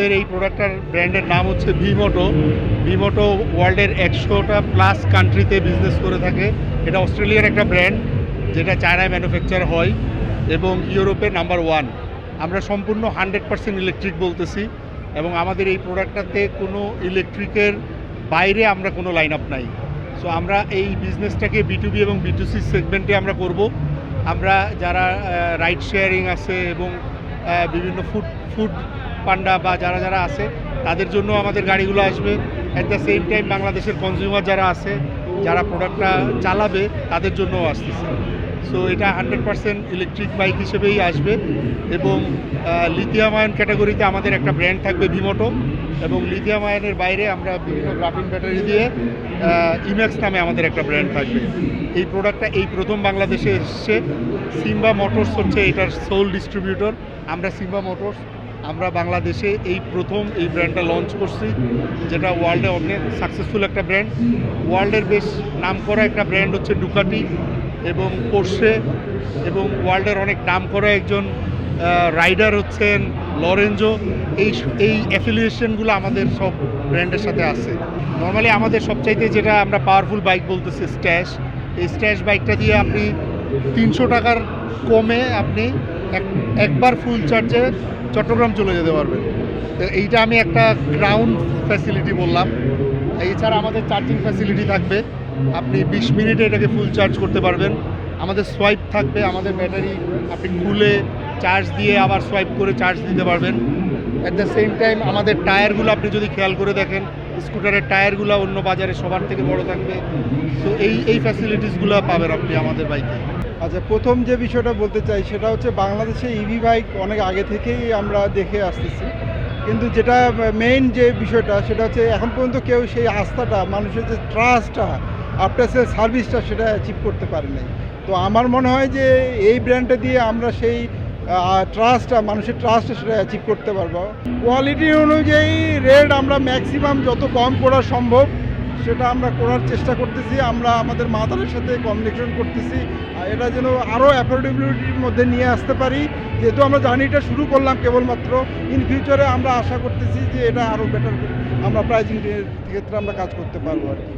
আমাদের এই প্রোডাক্টটার ব্র্যান্ডের নাম হচ্ছে ভিমোটো। ভিমোটো ওয়ার্ল্ডের 100টা প্লাস কান্ট্রিতে বিজনেস করে থাকে। এটা অস্ট্রেলিয়ার একটা ব্র্যান্ড, যেটা চায়নায় ম্যানুফ্যাকচার হয় এবং ইউরোপে নাম্বার 1। আমরা সম্পূর্ণ 100% ইলেকট্রিক বলতেছি, এবং আমাদের এই প্রোডাক্টটাতে কোনো ইলেকট্রিকের বাইরে আমরা কোনো লাইন আপ নাই। সো আমরা এই বিজনেসটাকে B2B এবং B2C সেগমেন্টে আমরা করব। আমরা যারা রাইড শেয়ারিং আছে এবং বিভিন্ন ফুড পান্ডা বা যারা আছে তাদের জন্য আমাদের গাড়িগুলো আসবে। অ্যাট দ্য সেম টাইম বাংলাদেশের কনজিউমার যারা আছে, যারা প্রোডাক্টটা চালাবে, তাদের জন্যও আসতেছে। সো এটা 100% ইলেকট্রিক বাইক হিসেবেই আসবে, এবং লিথিয়াম আয়ন ক্যাটাগরিতে আমাদের একটা ব্র্যান্ড থাকবে ভিমোটো, এবং লিথিয়াম আয়নের বাইরে আমরা বিভিন্ন গ্রাফিন ব্যাটারি দিয়ে ইম্যাক্স নামে আমাদের একটা ব্র্যান্ড থাকবে। এই প্রোডাক্টটা এই প্রথম বাংলাদেশে এসছে। সিম্বা মোটরস হচ্ছে এটার সোল ডিস্ট্রিবিউটর। আমরা সিম্বা মোটরস আমরা বাংলাদেশে এই প্রথম এই ব্র্যান্ডটা লঞ্চ করছি, যেটা ওয়ার্ল্ডে অনেক সাকসেসফুল একটা ব্র্যান্ড। ওয়ার্ল্ডের বেশ নামকরা একটা ব্র্যান্ড হচ্ছে ডুকাটি এবং পোর্শে, এবং ওয়ার্ল্ডের অনেক নামকরা একজন রাইডার হচ্ছেন লরেঞ্জো। এই অ্যাফিলিয়েশনগুলো আমাদের সব ব্র্যান্ডের সাথে আছে। নর্মালি আমাদের সবচাইতে যেটা আমরা পাওয়ারফুল বাইক বলতেছি স্ট্যাশ। এই স্ট্যাশ বাইকটা দিয়ে আপনি 300 টাকার কমে আপনি একবার ফুল চার্জে চট্টগ্রাম চলে যেতে পারবেন। তো এইটা আমি একটা গ্রাউন্ড ফ্যাসিলিটি বললাম। এছাড়া আমাদের চার্জিং ফ্যাসিলিটি থাকবে, আপনি 20 মিনিটে এটাকে ফুল চার্জ করতে পারবেন। আমাদের সোয়াইপ থাকবে, আমাদের ব্যাটারি আপনি খুলে চার্জ দিয়ে আবার সোয়াইপ করে চার্জ দিতে পারবেন। অ্যাট দ্য সেম টাইম আমাদের টায়ারগুলো আপনি যদি খেয়াল করে দেখেন, স্কুটারের টায়ারগুলো অন্য বাজারে সবার থেকে বড় থাকবে। তো এই ফ্যাসিলিটিসগুলো পাবেন আপনি আমাদের বাইকে। আচ্ছা, প্রথম যে বিষয়টা বলতে চাই সেটা হচ্ছে বাংলাদেশে ইভি বাইক অনেক আগে থেকেই আমরা দেখে আসতেছি, কিন্তু যেটা মেইন যে বিষয়টা সেটা হচ্ছে এখন পর্যন্ত কেউ সেই আস্থাটা, মানুষের যে ট্রাস্টটা, আফটার সেল সার্ভিসটা, সেটা অ্যাচিভ করতে পারে নাই। তো আমার মনে হয় যে এই ব্র্যান্ডটা দিয়ে আমরা সেই ট্রাস্টটা, মানুষের ট্রাস্টটা, সেটা অ্যাচিভ করতে পারবো। কোয়ালিটি অনুযায়ী রেট আমরা ম্যাক্সিমাম যত কম করা সম্ভব সেটা আমরা করার চেষ্টা করতেছি। আমরা আমাদের মাতারের সাথে কমিউনিকেশন করতেছি এটা যেন আরও অ্যাফোর্ডেবিলিটির মধ্যে নিয়ে আসতে পারি। যেহেতু আমরা জার্নিটা শুরু করলাম কেবলমাত্র, ইন ফিউচারে আমরা আশা করতেছি যে এটা আরও বেটার আমরা প্রাইজিং ক্ষেত্রে আমরা কাজ করতে পারবো আর কি।